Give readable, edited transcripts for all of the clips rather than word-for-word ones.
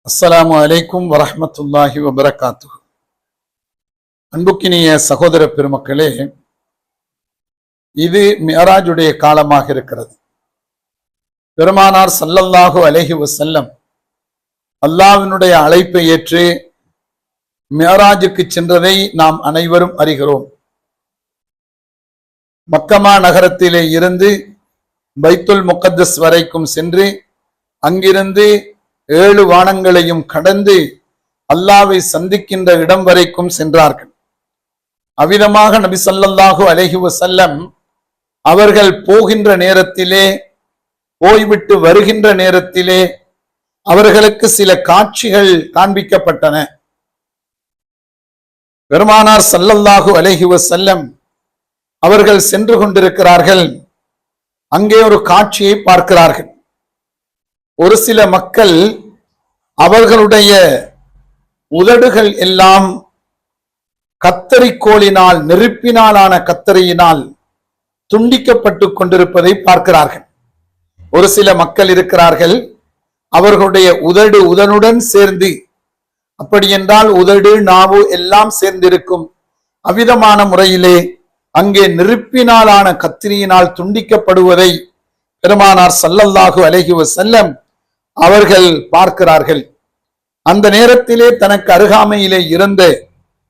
அஸ்ஸலாமு அலைக்கும் வரஹ்மத்துல்லாஹி வபரகாத்துஹு. அன்புக்கினிய சகோதர பெருமக்களே, இது மிஅராஜுடைய காலமாக இருக்கிறது. பெருமானார் ஸல்லல்லாஹு அலைஹி வஸல்லம் அல்லாஹ்வினுடைய அழைப்பை ஏற்று மிஅராஜுக்கு சென்றதை நாம் அனைவரும் அறிகிறோம். மக்கமா நகரத்திலே இருந்து பைத்துல் முகத்தஸ் வரைக்கும் சென்று அங்கிருந்து 7 வானங்களையும் கடந்து அல்லாஹ்வை சந்திக்கின்ற இடம் வரைக்கும் சென்றார்கள். அவ்விதமாக நபி ஸல்லல்லாஹு அலைஹி வஸல்லம் அவர்கள் போகின்ற நேரத்திலே, போய்விட்டு வருகின்ற நேரத்திலே அவர்களுக்கு சில காட்சிகள் காண்பிக்கப்பட்டன. பெருமானார் ஸல்லல்லாஹு அலைஹி வஸல்லம் அவர்கள் சென்று கொண்டிருக்கிறார்கள். அங்கே ஒரு காட்சியை பார்க்கிறார்கள். ஒரு சில மக்கள் அவர்களுடைய உதடுகள் எல்லாம் கத்தரிக்கோலினால், நெருப்பினாலான கத்தரியினால் துண்டிக்கப்பட்டு கொண்டிருப்பதை பார்க்கிறார்கள். ஒரு சில மக்கள் இருக்கிறார்கள், அவர்களுடைய உதடு உதனுடன் சேர்ந்து, அப்படி என்றால் உதடு நாவு எல்லாம் சேர்ந்திருக்கும் அவ்விதமான முறையிலே அங்கே நெருப்பினாலான கத்திரியினால் துண்டிக்கப்படுவதை பெருமானார் ஸல்லல்லாஹு அலைஹி வஸல்லம் அவர்கள் பார்க்கிறார்கள். அந்த நேரத்திலே தனக்கு அருகாமையிலே இருந்த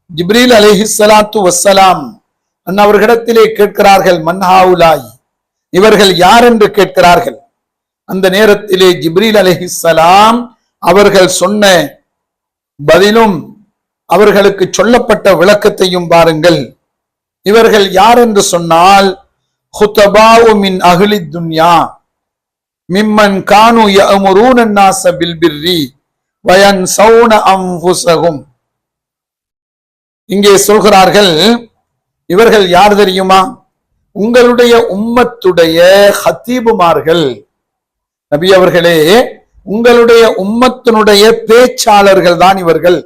ஜிப்ரீல் அலைஹிஸ்ஸலாத்து வஸ்ஸலாம் அவர்களிடத்திலே கேட்கிறார்கள், மன் ஹாவுலாய், இவர்கள் யார் என்று கேட்கிறார்கள். அந்த நேரத்திலே ஜிப்ரீல் அலைஹிஸ்ஸலாம் அவர்கள் சொன்ன பதிலும் அவர்களுக்கு சொல்லப்பட்ட விளக்கத்தையும் பாருங்கள். இவர்கள் யார் என்று சொன்னால், ஹுதபாஉ மின் அஹ்லி துன்யா மிம்மன் கானு யஅமுரூன அன்-நாஸ பில் பிர்ரி வ யன்ஸௌன அன்ஃபுஸஹும். இங்கே சொல்கிறார்கள், இவர்கள் யார் தெரியுமா? உங்களுடைய உம்மத்துடைய ஹத்தீபுமார்கள். நபி அவர்களே, உங்களுடைய உம்மத்தினுடைய பேச்சாளர்கள் தான் இவர்கள்.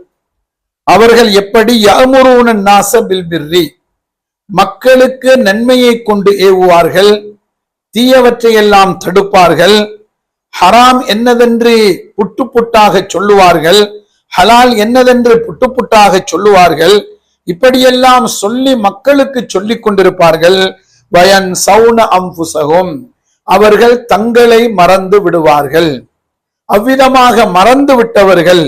அவர்கள் எப்படி யஅமுரூன அன்-நாஸ பில் பிர்ரி, மக்களுக்கு நன்மையை கொண்டு ஏவுவார்கள், தீயவற்றையெல்லாம் தடுப்பார்கள், ஹராம் என்னதென்று புட்டு புட்டாக சொல்லுவார்கள், ஹலால் என்னதென்று புட்டு புட்டாக சொல்லுவார்கள். இப்படியெல்லாம் சொல்லி மக்களுக்கு சொல்லிக் கொண்டிருப்பார்கள். வயன் சௌன அம்புசகும், அவர்கள் தங்களை மறந்து விடுவார்கள். அவ்விதமாக மறந்து விட்டவர்கள்.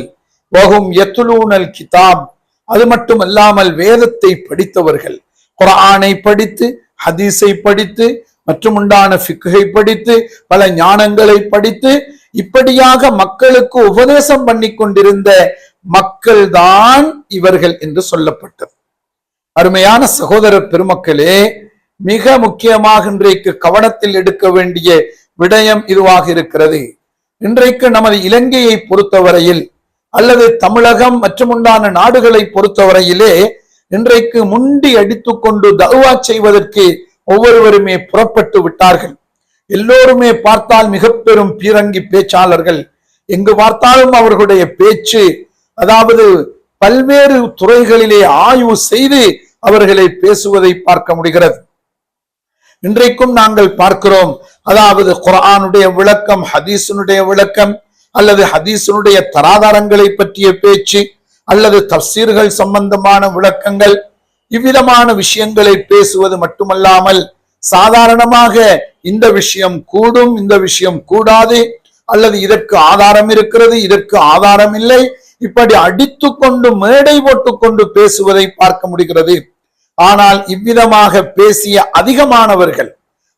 வஹும் யத்லூனல் கிதாப், அது மட்டுமல்லாமல் வேதத்தை படித்தவர்கள், குர்ஆனை படித்து, ஹதீஸை படித்து, மற்றும் உண்டான ஃபிக்ஹை படித்து, பல ஞானங்களை படித்து, இப்படியாக மக்களுக்கு உபதேசம் பண்ணி கொண்டிருந்த மக்கள் தான் இவர்கள் என்று சொல்லப்பட்டது. அருமையான சகோதர பெருமக்களே, மிக முக்கியமாக இன்றைக்கு கவனத்தில் எடுக்க வேண்டிய விடயம் இதுவாக இருக்கிறது. இன்றைக்கு நமது இலங்கையை பொறுத்தவரையில், அல்லது தமிழகம் மற்றும் உண்டான நாடுகளை பொறுத்தவரையிலே, இன்றைக்கு முண்டி அடித்துக்கொண்டு தஅவா செய்வதற்கு ஒவ்வொருவருமே புறப்பட்டு விட்டார்கள். எல்லோருமே பார்த்தால் மிக பெரும் பீரங்கி பேச்சாளர்கள். எங்கு பார்த்தாலும் அவர்களுடைய பேச்சு, அதாவது பல்வேறு துறைகளிலே ஆய்வு செய்து அவர்களை பேசுவதை பார்க்க முடிகிறது. இன்றைக்கும் நாங்கள் பார்க்கிறோம், அதாவது குர்ஆனுடைய விளக்கம், ஹதீஸினுடைய விளக்கம், அல்லது ஹதீஸினுடைய தராதாரங்களை பற்றிய பேச்சு, அல்லது தஃசீர்கள் சம்பந்தமான விளக்கங்கள், இவ்விதமான விஷயங்களை பேசுவது மட்டுமல்லாமல், சாதாரணமாக இந்த விஷயம் கூடும், இந்த விஷயம் கூடாது, அல்லது இதற்கு ஆதாரம் இருக்கிறது, இதற்கு ஆதாரம் இல்லை, இப்படி அடித்துக்கொண்டு மேடை போட்டுக்கொண்டு பேசுவதை பார்க்க முடிகிறது. ஆனால் இவ்விதமாக பேசிய அதிகமானவர்கள்,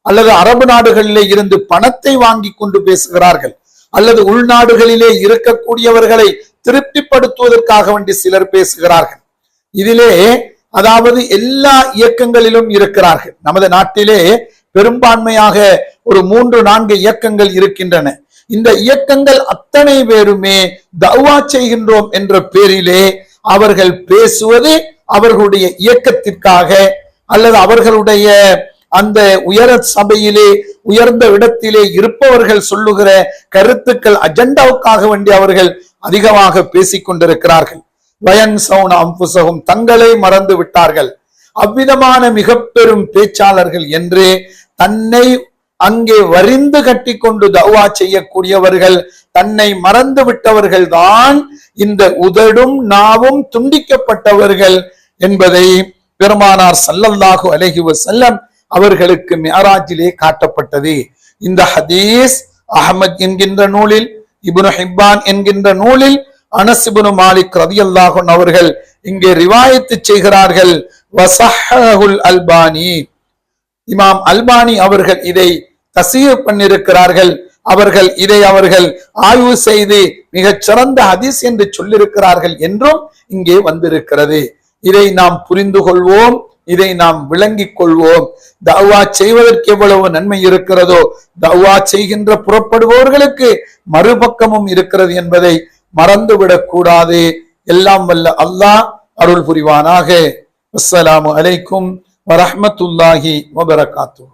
அல்லது அரபு நாடுகளிலே இருந்து பணத்தை வாங்கி கொண்டு பேசுகிறார்கள், அல்லது உள்நாடுகளிலே இருக்கக்கூடியவர்களை திருப்திப்படுத்துவதற்காக வேண்டி சிலர் பேசுகிறார்கள். இதிலே அதாவது எல்லா இயக்கங்களிலும் இருக்கிறார்கள். நமது நாட்டிலே பெரும்பான்மையாக ஒரு 3-4 இயக்கங்கள் இருக்கின்றன. இந்த இயக்கங்கள் அத்தனை பேருமே தஅவா செய்கின்றோம் என்ற பேரிலே அவர்கள் பேசுவது அவர்களுடைய இயக்கத்திற்காக, அல்லது அவர்களுடைய அந்த உயர சபையிலே, உயர்ந்த இடத்திலே இருப்பவர்கள் சொல்லுகிற கருத்துக்கள், அஜெண்டாவுக்காக வேண்டி அவர்கள் அதிகமாக பேசிக் கொண்டிருக்கிறார்கள். வயன் சௌன அம்புசகும், தங்களை மறந்து விட்டார்கள். அவ்விதமான மிக பெரும் பேச்சாளர்கள் என்று தன்னை அங்கே வரிந்து கட்டி கொண்டு தௌவா செய்யக்கூடியவர்கள், தன்னை மறந்து விட்டவர்கள் தான் இந்த உதடும் நாவும் துண்டிக்கப்பட்டவர்கள் என்பதை பெருமானார் ஸல்லல்லாஹு அலைஹி வஸல்லம் அவர்களுக்கு மிஅராஜிலே காட்டப்பட்டது. இந்த ஹதீஸ் அஹ்மத் என்கின்ற நூலில், இப்னு ஹிப்பான் என்கின்ற நூலில் அனஸ் இப்னு மாலிக் ரலியல்லாஹு அன்ஹு அவர்கள் இங்கே ரிவாயத்து செய்கிறார்கள். வஸஹஹுல் அல்பானி, இமாம் அல்பானி அவர்கள் இதை தஸீஹ் பண்ணியிருக்கிறார்கள். அவர்கள் ஆய்வு செய்து மிகச் சிறந்த ஹதீஸ் என்று சொல்லியிருக்கிறார்கள் என்றும் இங்கே வந்திருக்கிறது. இதை நாம் புரிந்து கொள்வோம், இதை நாம் விளங்கிக் கொள்வோம். தஅவா செய்வதற்கு எவ்வளவு நன்மை இருக்கிறதோ, தஅவா செய்கின்ற புறப்படுபவர்களுக்கு மறுபக்கமும் இருக்கிறது என்பதை மறந்துவிடக் கூடாது. எல்லாம் வல்ல அல்லாஹ் அருள் புரிவானாக. அஸ்ஸலாமு அலைக்கும் வரஹ்மத்துல்லாஹி வபரகாத்துஹு.